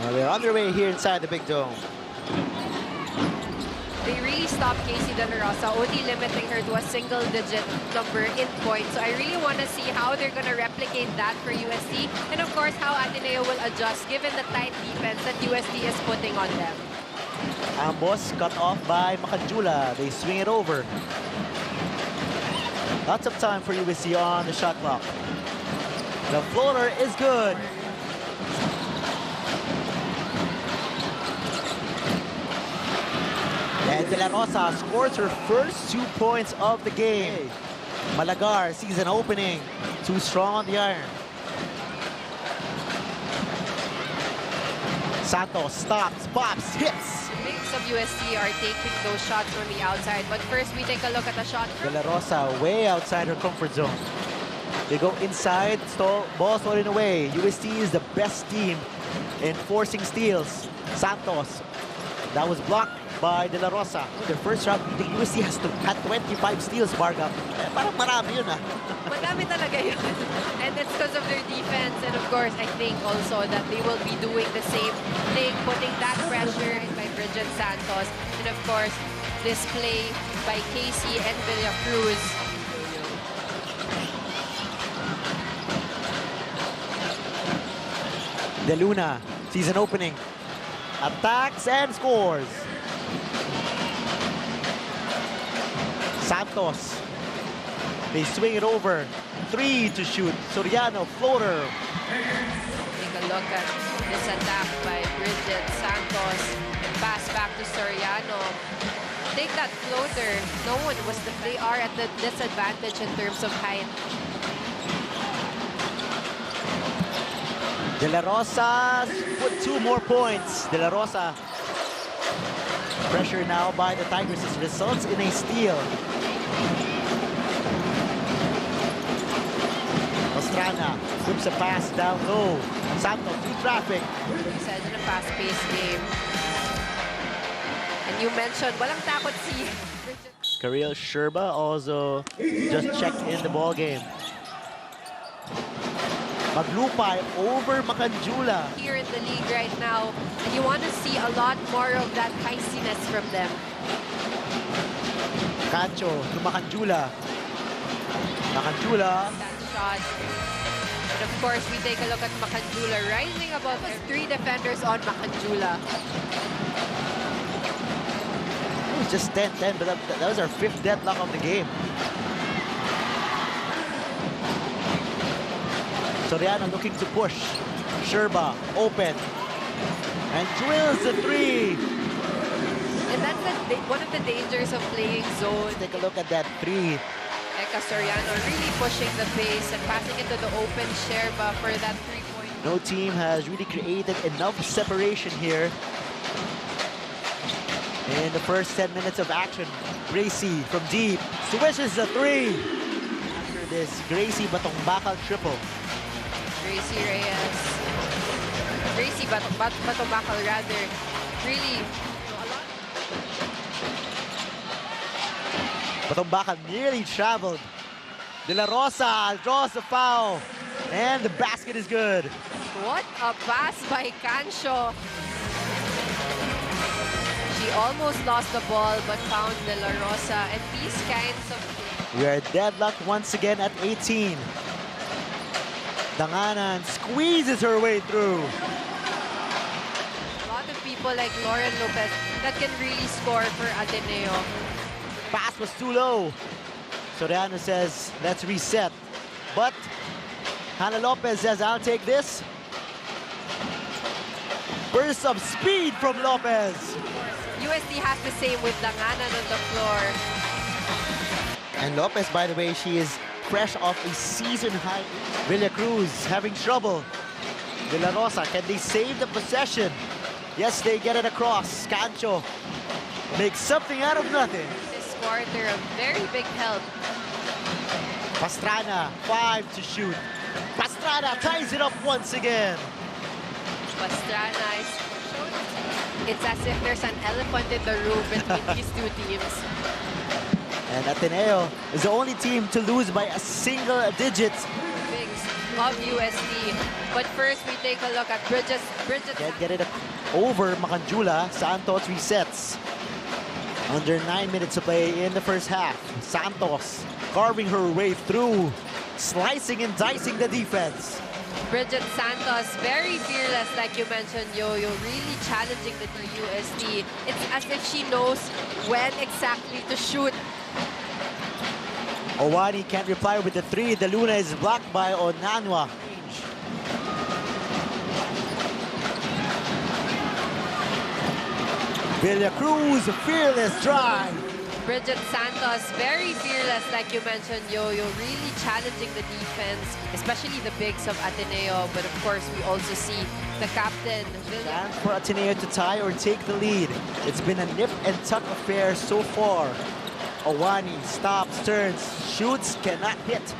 We're underway here inside the Big Dome. They really stopped Casey De La Rosa, only limiting her to a single-digit number in points. So I really want to see how they're going to replicate that for UST. And of course, how Ateneo will adjust given the tight defense that UST is putting on them. Ambos cut off by Macanjula. They swing it over. Lots of time for UST on the shot clock. The floater is good. And De La Rosa scores her first 2 points of the game. Malagar sees an opening. Too strong on the iron. Santos stops, pops, hits. The bigs of UST are taking those shots from the outside. But first, we take a look at the shot. De La Rosa way outside her comfort zone. They go inside, ball stolen away. UST is the best team in forcing steals. Santos, that was blocked by De La Rosa. Their first round, the UST had 25 steals, Varga. Parang marami yun, ah. Madami talaga yun. And it's because of their defense. And of course, I think also that they will be doing the same thing, putting that pressure by Bridget Santos. And of course, this play by Casey and Villacruz. De Luna sees an opening. Attacks and scores. Santos. They swing it over. 3 to shoot. Soriano, floater. Take a look at this attack by Bridget Santos. And pass back to Soriano. Take that floater. No one was they are at the disadvantage in terms of height. De La Rosa put 2 more points. De La Rosa. Pressure now by the Tigresses results in a steal. Pastrana whips a pass down low. Santos through traffic. He said in a fast-paced game. And you mentioned, walang takot si Bridget. Kareel Sherba also just checked in the ball game. Maglupay over Macanjula. Here in the league right now, and you want to see a lot more of that feistiness from them. Cacho to Macanjula. Macanjula. That shot. And of course, we take a look at Macanjula rising above. 3 defenders on Macanjula. It was just 10-10, but that was our 5th deadlock of the game. Soriano looking to push. Sherba open. And drills the 3. And that's one of the dangers of playing zone. Take a look at that 3. Eka Soriano really pushing the pace and passing into the open Sherba for that 3-point. No team has really created enough separation here. In the first 10 minutes of action, Gracie from deep swishes the 3. After this, Gracie batong bakal triple. Gracie Reyes. Gracie Batomakal rather. Really, a lot. Batong bakal nearly traveled. De La Rosa draws the foul. And the basket is good. What a pass by Cancho. She almost lost the ball but found De La Rosa. And these kinds of... We are deadlocked once again at 18. Danganan squeezes her way through. A lot of people like Lauren Lopez that can really score for Ateneo. Pass was too low. Soriano says, let's reset. But Hannah Lopez says, I'll take this. Burst of speed from Lopez. USD has the same with Danganan on the floor. And Lopez, by the way, she is fresh off a season high. Villacruz having trouble. De La Rosa, can they save the possession? Yes, they get it across. Cancho makes something out of nothing. This quarter, a very big help. Pastrana, 5 to shoot. Pastrana ties it up once again. Pastrana is... It's as if there's an elephant in the room between these 2 teams. And Ateneo is the only team to lose by a single digit. Bigs of UST. But first, we take a look at Bridget. Can't get it over Macanjula. Santos resets. Under 9 minutes to play in the first half. Santos carving her way through, slicing and dicing the defense. Bridget Santos, very fearless, like you mentioned, Yo-Yo, really challenging the UST. It's as if she knows when exactly to shoot. Owani can't reply with the 3. The Luna is blocked by Onanwa. Villacruz, fearless drive. Bridget Santos, very fearless, like you mentioned, Yo-Yo, really challenging the defense, especially the bigs of Ateneo. But of course, we also see the captain. Chance for Ateneo to tie or take the lead. It's been a nip and tuck affair so far. Owani stops, turns, shoots, cannot hit.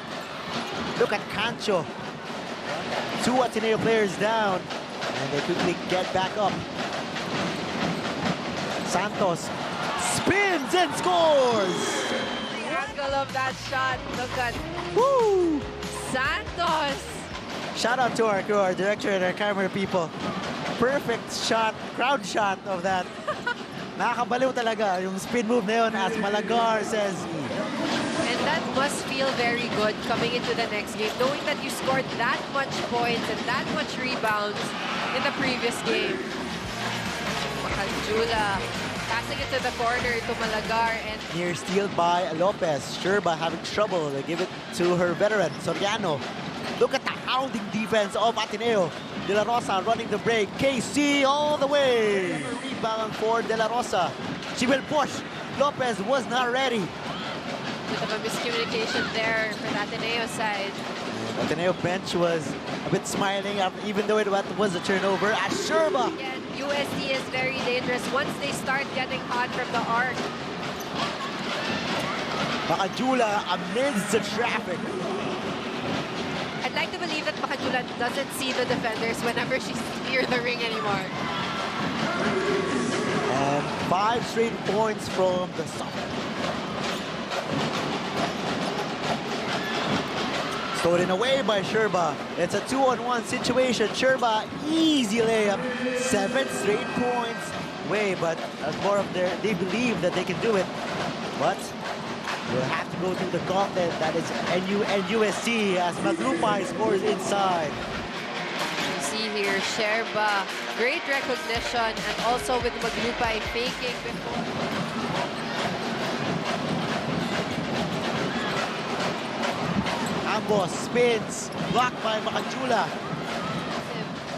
Look at Cancho. 2 Ateneo players down, and they quickly get back up. Santos spins and scores! The angle of that shot, look at Woo! Santos. Shout out to our director and our camera people. Perfect shot, crowd shot of that. Nakakabaliw talaga yung spin move na yun, as Malagar says. And that must feel very good coming into the next game, knowing that you scored that much points and that much rebounds in the previous game. Macanjula passing it to the corner to Malagar, and Near steal by Lopez. Sherba having trouble. They give it to her veteran, Soriano. Look at the hounding defense of Ateneo. De La Rosa running the break. KC all the way. Rebound for De La Rosa. She will push. Lopez was not ready. bit of a miscommunication there for the Ateneo side. Ateneo bench was a bit smiling even though it was a turnover. At Sherba. Again, UST is very dangerous once they start getting hot from the arc. Macanjula amidst the traffic. I'd like to believe that Macanjula doesn't see the defenders whenever she's near the ring anymore. And 5 straight points from the soft. Stolen away by Sherba. It's a 2-on-1 situation. Sherba, easy layup. 7 straight points away, but more of they believe that they can do it. But we'll have to go through the gauntlet that is NU and UST as Maglupay scores inside. You see here, Sherba, great recognition, and also with Maglupay faking before. Ambos spins, blocked by Macanjula.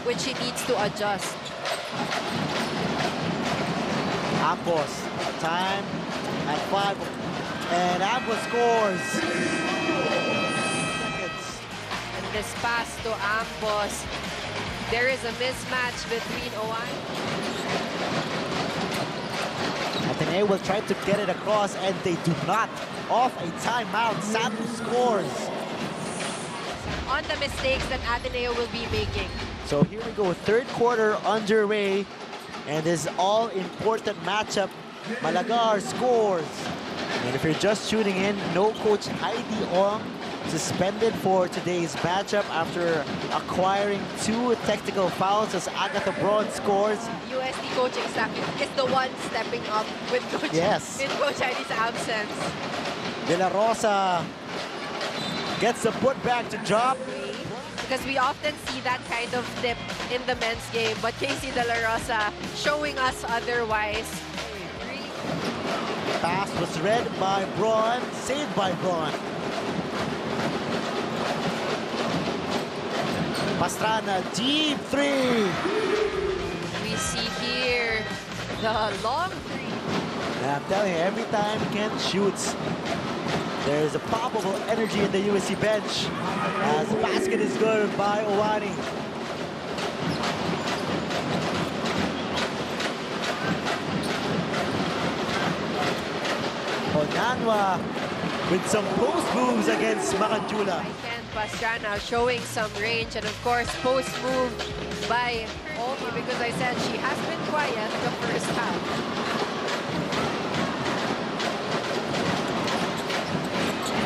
Which he needs to adjust. Ambos, time at 5. And Ambos scores. And this pass to Ambos. There is a mismatch between Owani. Ateneo will try to get it across, and they do not. Off a timeout, Santos scores. On the mistakes that Ateneo will be making. So here we go, third quarter underway, and this all-important matchup. Malagar scores. And if you're just tuning in, no Coach Heidi Ong suspended for today's matchup after acquiring 2 technical fouls as Agatha Braun scores. UST coaching staff is the one stepping up with Coach, Yes. with Coach Heidi's absence. De La Rosa gets the putback to drop. Because we often see that kind of dip in the men's game, but Casey De La Rosa showing us otherwise. Pass was read by Braun, saved by Braun. Pastrana, deep 3. We see here the long 3. And I'm telling you, every time Kent shoots, there's a palpable energy in the USC bench as the basket is good by Owani. Onanwa with some post moves against Macanjula. Ken Pastrana showing some range, and of course post move by Omi, because I said she has been quiet the first half.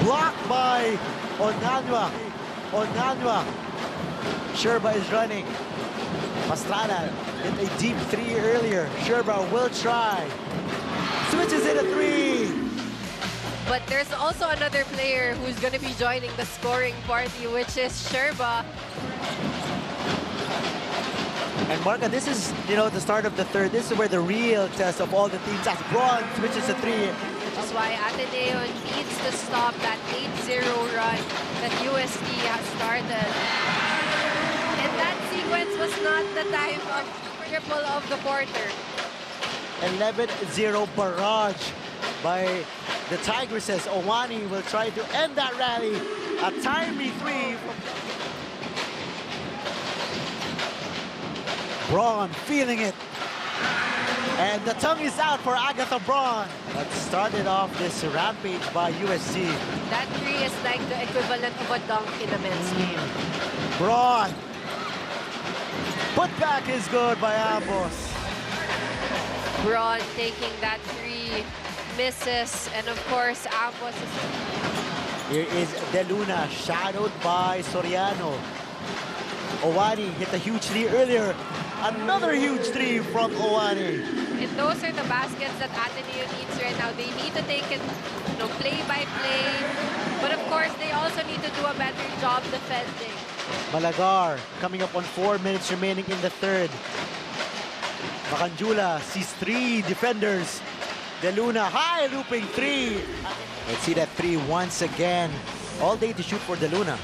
Blocked by Onanwa. Onanwa Sherba is running. Pastrana hit a deep three earlier. Sherba will try. Switches in a three. But there's also another player who's going to be joining the scoring party, which is Sherba. And Marka, this is, the start of the third. This is where the real test of all the teams as Braun switches a three. Which is why Ateneo needs to stop that 8-0 run that UST has started. And that sequence was not the time of triple of the quarter. 11-0 barrage by the Tigresses. Owani will try to end that rally. A timely three from Braun, feeling it. And the tongue is out for Agatha Braun. That started off this rampage by USC. That three is like the equivalent of a dunk in a men's game. Braun. Put back is good by Ambos. Braun taking that three, misses, and of course, Ambos is... Here is De Luna, shadowed by Soriano. Owani hit a huge three earlier. Another huge three from Owani. And those are the baskets that Ateneo needs right now. They need to take it, play by play. But of course, they also need to do a better job defending. Malagar coming up on 4 minutes remaining in the third. Macanjula sees three defenders. De Luna, high looping three. Let's see that three once again. All day to shoot for De Luna.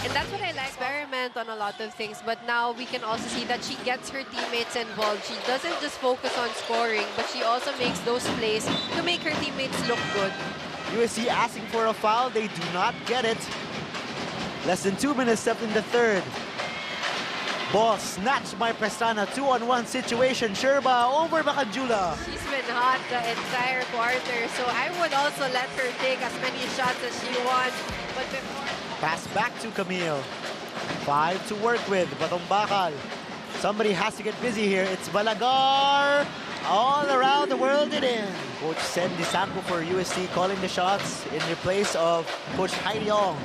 And that's what I like. Experiment on a lot of things, but now we can also see that she gets her teammates involved. She doesn't just focus on scoring, but she also makes those plays to make her teammates look good. USC asking for a foul. They do not get it. Less than 2 minutes left in the third. Ball snatched by Pastrana. 2-on-1 situation. Sherba over Macanjula. She's been hot the entire quarter, so I would also let her take as many shots as she wants. But before... Pass back to Camille. 5 to work with. Batombakal. Somebody has to get busy here. It's Balagar. All around the world it in. Coach Sen Disampo for UST calling the shots in the place of Coach Hairyong.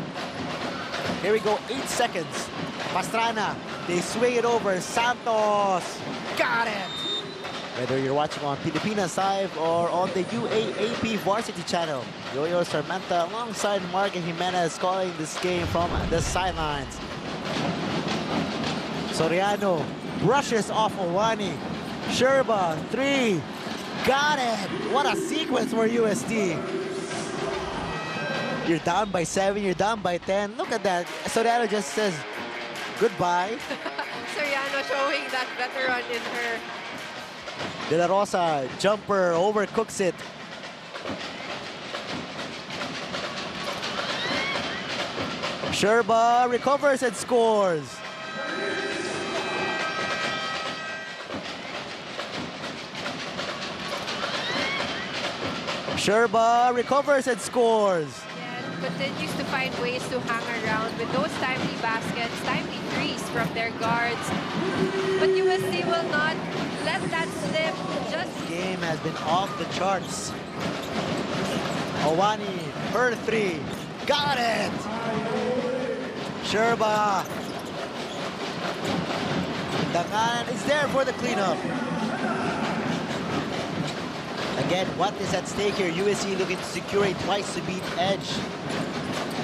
Here we go. 8 seconds. Pastrana. They swing it over. Santos. Got it. Whether you're watching on Pilipinas Live or on the UAAP Varsity channel, Yoyo Sarmenta alongside Mark and Jimenez calling this game from the sidelines. Soriano brushes off Owani. Sherba, three. Got it. What a sequence for UST. You're down by 7, you're down by 10. Look at that. Soriano just says goodbye. Soriano showing that veteran in her. De La Rosa, jumper, overcooks it. Sherba recovers and scores. Sherba recovers and scores. Yeah, continues to find ways to hang around with those timely baskets, timely threes from their guards. But USC will not let that slip. Just Game has been off the charts. Owani, her three. Got it! Sherba. Dangan is there for the cleanup. Again, what is at stake here? USC looking to secure a twice to beat edge.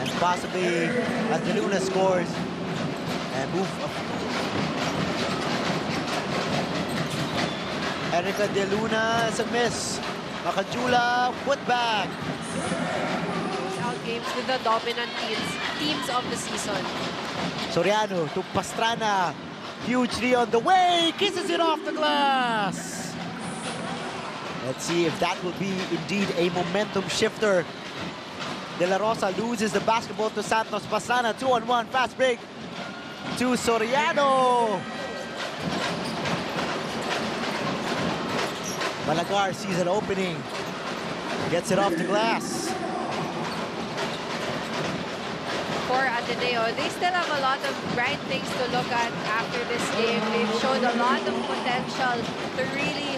And possibly as De Luna scores and move up. Erica De Luna is a miss. Macanjula, put back. out games with the dominant teams of the season. Soriano to Pastrana. Hugely on the way. Kisses it off the glass. Let's see if that will be indeed a momentum shifter. De La Rosa loses the basketball to Santos. Pastrana, 2-on-1, fast break to Soriano. Balagar sees an opening. Gets it off the glass. For Ateneo, they still have a lot of bright things to look at after this game. They've showed a lot of potential to really...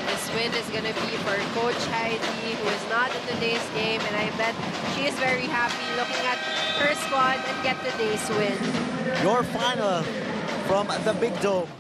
This win is going to be for Coach Heidi, who is not in today's game, and I bet she is very happy looking at her squad and get today's win. Your final from the Big Dome.